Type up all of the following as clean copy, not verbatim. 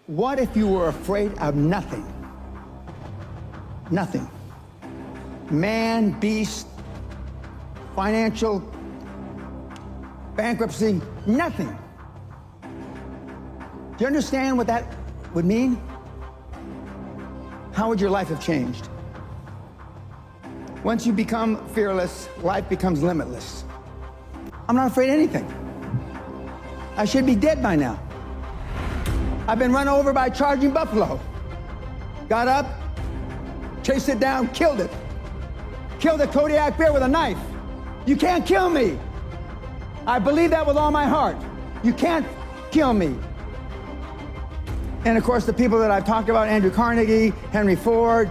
What if you were afraid of nothing? Nothing. Man, beast, financial, bankruptcy, nothing. Do you understand what that would mean? How would your life have changed? Once you become fearless, life becomes limitless. I'm not afraid of anything. I should be dead by now. I've been run over by a charging buffalo. Got up, chased it down, killed it. Killed a Kodiak bear with a knife. You can't kill me. I believe that with all my heart. You can't kill me. And of course, the people that I've talked about, Andrew Carnegie, Henry Ford,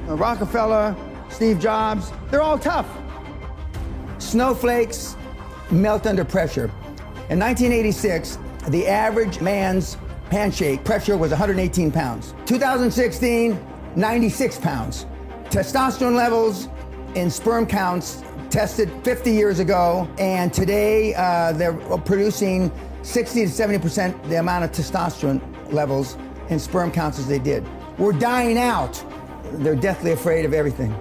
Rockefeller, Steve Jobs, they're all tough. Snowflakes melt under pressure. In 1986, the average man's handshake pressure was 118 pounds. 2016, 96 pounds. Testosterone levels in sperm counts tested 50 years ago, and today they're producing 60 to 70% the amount of testosterone levels in sperm counts as they did. We're dying out. They're deathly afraid of everything.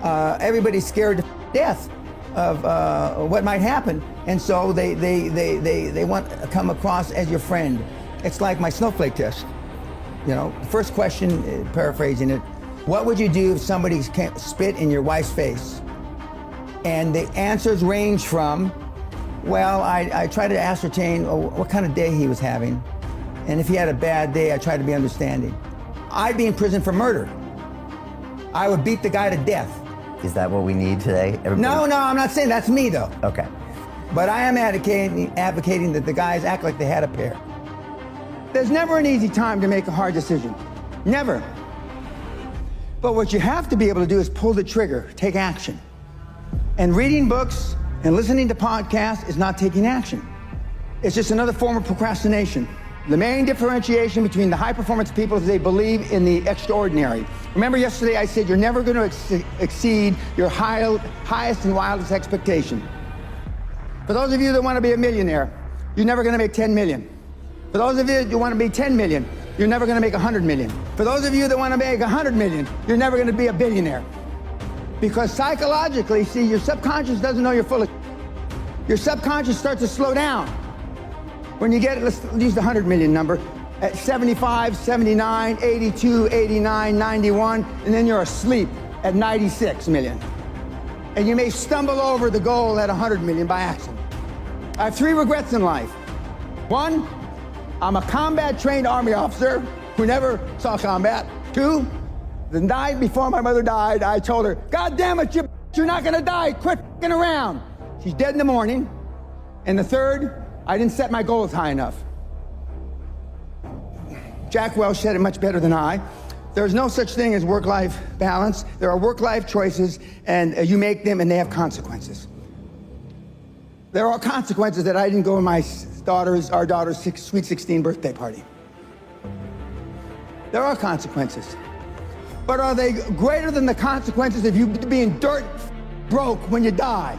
Everybody's scared to death of what might happen, and so they want to come across as your friend. It's like my snowflake test. You know, the first question, paraphrasing it, what would you do if somebody spit in your wife's face? And the answers range from, well, I try to ascertain what kind of day he was having. And if he had a bad day, I try to be understanding. I'd be in prison for murder. I would beat the guy to death. Is that what we need today? No, I'm not saying that's me though. Okay. But I am advocating that the guys act like they had a pair. There's never an easy time to make a hard decision. Never. But what you have to be able to do is pull the trigger, take action. And reading books and listening to podcasts is not taking action. It's just another form of procrastination. The main differentiation between the high-performance people is they believe in the extraordinary. Remember yesterday I said you're never going to exceed your highest and wildest expectation. For those of you that want to be a millionaire, you're never going to make 10 million. For those of you that want to be 10 million, you're never going to make 100 million. For those of you that want to make 100 million, you're never going to be a billionaire. Because psychologically, see, your subconscious doesn't know you're full of. Your subconscious starts to slow down. When you get, let's use the 100 million number, at 75, 79, 82, 89, 91, and then you're asleep at 96 million. And you may stumble over the goal at 100 million by accident. I have 3 regrets in life. 1, I'm a combat-trained Army officer who never saw combat. 2, the night before my mother died, I told her, God damn it, you're not gonna die, quit f***ing around. She's dead in the morning. And the 3rd, I didn't set my goals high enough. Jack Welch said it much better than I. There's no such thing as work-life balance. There are work-life choices, and you make them, and they have consequences. There are consequences that I didn't go to our daughter's sweet 16 birthday party. There are consequences. But are they greater than the consequences of you being dirt broke when you die?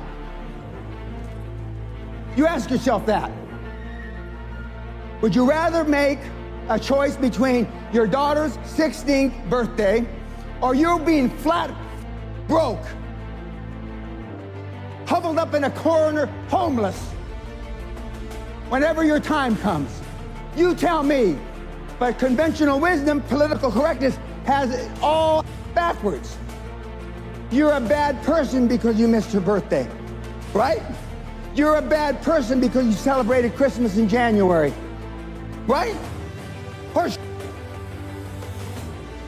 You ask yourself that. Would you rather make a choice between your daughter's 16th birthday or you being flat broke, huddled up in a corner, homeless, whenever your time comes? You tell me. But conventional wisdom, political correctness, has it all backwards. You're a bad person because you missed your birthday, right? You're a bad person because you celebrated Christmas in January, right? Horse.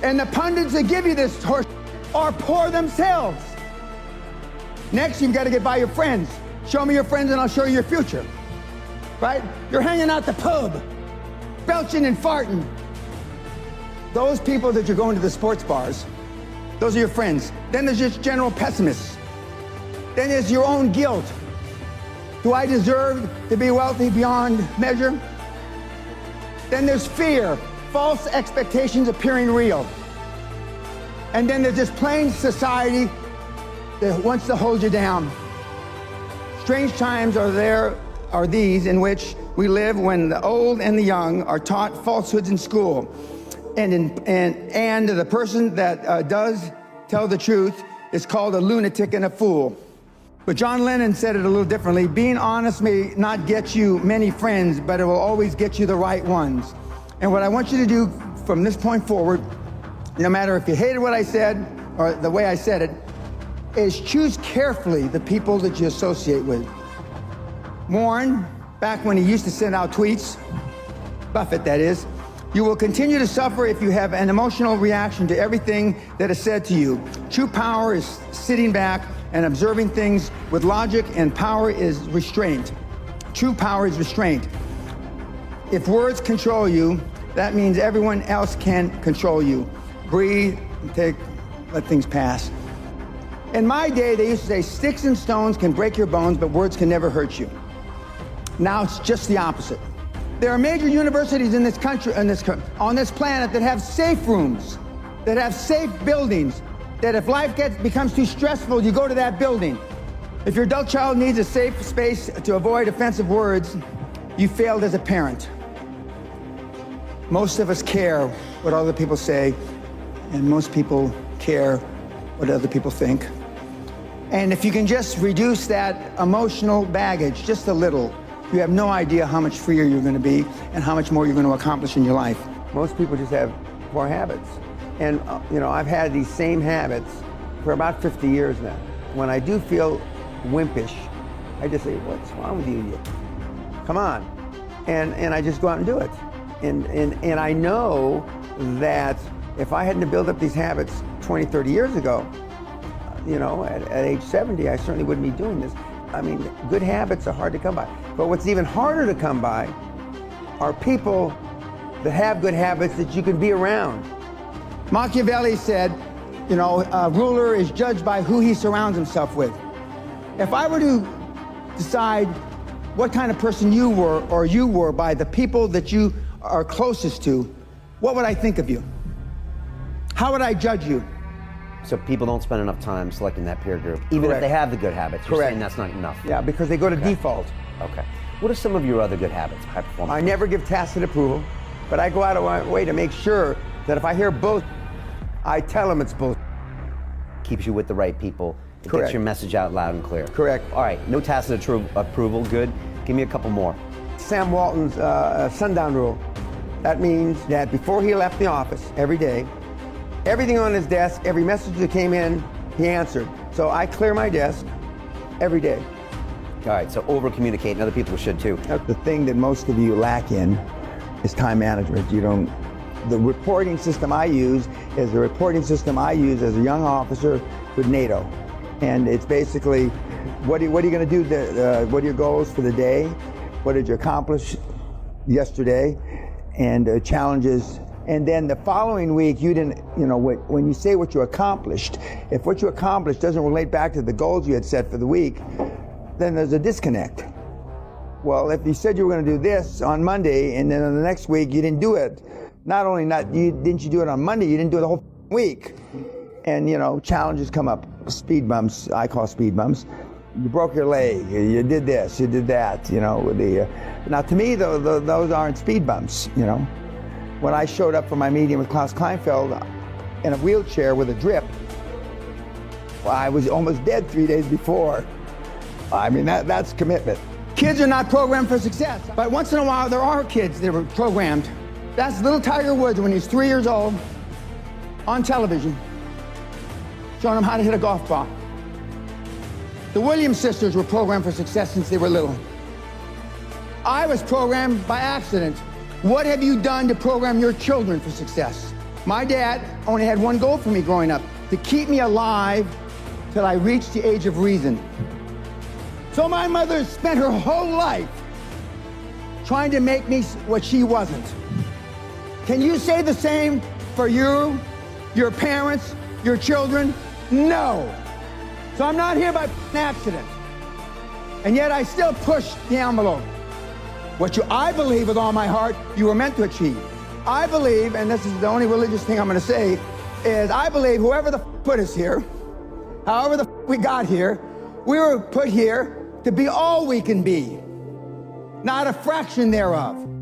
And the pundits that give you this horse are poor themselves. Next, you've got to get by your friends. Show me your friends and I'll show you your future, right? You're hanging out the pub, belching and farting. Those people that you're going to the sports bars, those are your friends. Then there's just general pessimists. Then there's your own guilt. Do I deserve to be wealthy beyond measure? Then there's fear, false expectations appearing real. And then there's this plain society that wants to hold you down. Strange times are these in which we live when the old and the young are taught falsehoods in school. And the person that does tell the truth is called a lunatic and a fool. But John Lennon said it a little differently. Being honest may not get you many friends, but it will always get you the right ones. And what I want you to do from this point forward, no matter if you hated what I said or the way I said it, is choose carefully the people that you associate with. Warren, back when he used to send out tweets, Buffett that is, you will continue to suffer if you have an emotional reaction to everything that is said to you. True power is sitting back and observing things with logic, and power is restraint. True power is restraint. If words control you, that means everyone else can control you. Breathe, let things pass. In my day, they used to say, sticks and stones can break your bones, but words can never hurt you. Now it's just the opposite. There are major universities in this country, on this planet, that have safe rooms, that have safe buildings, that if life becomes too stressful, you go to that building. If your adult child needs a safe space to avoid offensive words, you failed as a parent. Most of us care what other people say, and most people care what other people think. And if you can just reduce that emotional baggage just a little, you have no idea how much freer you're going to be and how much more you're going to accomplish in your life. Most people just have poor habits. And, I've had these same habits for about 50 years now. When I do feel wimpish, I just say, what's wrong with you? Come on. And I just go out and do it. And I know that if I hadn't built up these habits 20, 30 years ago, at age 70, I certainly wouldn't be doing this. I mean, good habits are hard to come by. But what's even harder to come by are people that have good habits that you can be around. Machiavelli said, a ruler is judged by who he surrounds himself with. If I were to decide what kind of person you were by the people that you are closest to, what would I think of you? How would I judge you? So people don't spend enough time selecting that peer group, even Correct. if they have the good habits. You're Correct. saying that's not enough. Yeah, because they go to default. Okay. What are some of your other good habits, high performance? I never give tacit approval, but I go out of my way to make sure that if I hear bull, I tell them it's bull. Keeps you with the right people. It Correct. gets your message out loud and clear. Correct. All right, no tacit approval, good. Give me a couple more. Sam Walton's sundown rule. That means that before he left the office every day, everything on his desk, every message that came in, he answered. So I clear my desk every day. All right, so over-communicate, and other people should too. The thing that most of you lack in is time management. The reporting system I use is the reporting system I use as a young officer with NATO. And it's basically, what are you going to do? What are your goals for the day? What did you accomplish yesterday? And challenges. And then the following week, you didn't, when you say what you accomplished, if what you accomplished doesn't relate back to the goals you had set for the week, then there's a disconnect. Well, if you said you were going to do this on Monday, and then on the next week you didn't do it, didn't you do it on Monday, you didn't do it the whole week. And challenges come up, speed bumps, I call speed bumps. You broke your leg, you did this, you did that, now to me, those aren't speed bumps, When I showed up for my meeting with Klaus Kleinfeld in a wheelchair with a drip, I was almost dead 3 days before. I mean, that's commitment. Kids are not programmed for success, but once in a while there are kids that were programmed. That's little Tiger Woods when he's 3 years old on television, showing him how to hit a golf ball. The Williams sisters were programmed for success since they were little. I was programmed by accident. What have you done to program your children for success? My dad only had one goal for me growing up, to keep me alive till I reached the age of reason. So my mother spent her whole life trying to make me what she wasn't. Can you say the same for you, your parents, your children? No. So I'm not here by accident. And yet I still push the envelope. I believe with all my heart, you were meant to achieve. I believe, and this is the only religious thing I'm going to say, is I believe whoever the put us here, however the we got here, we were put here to be all we can be. not a fraction thereof.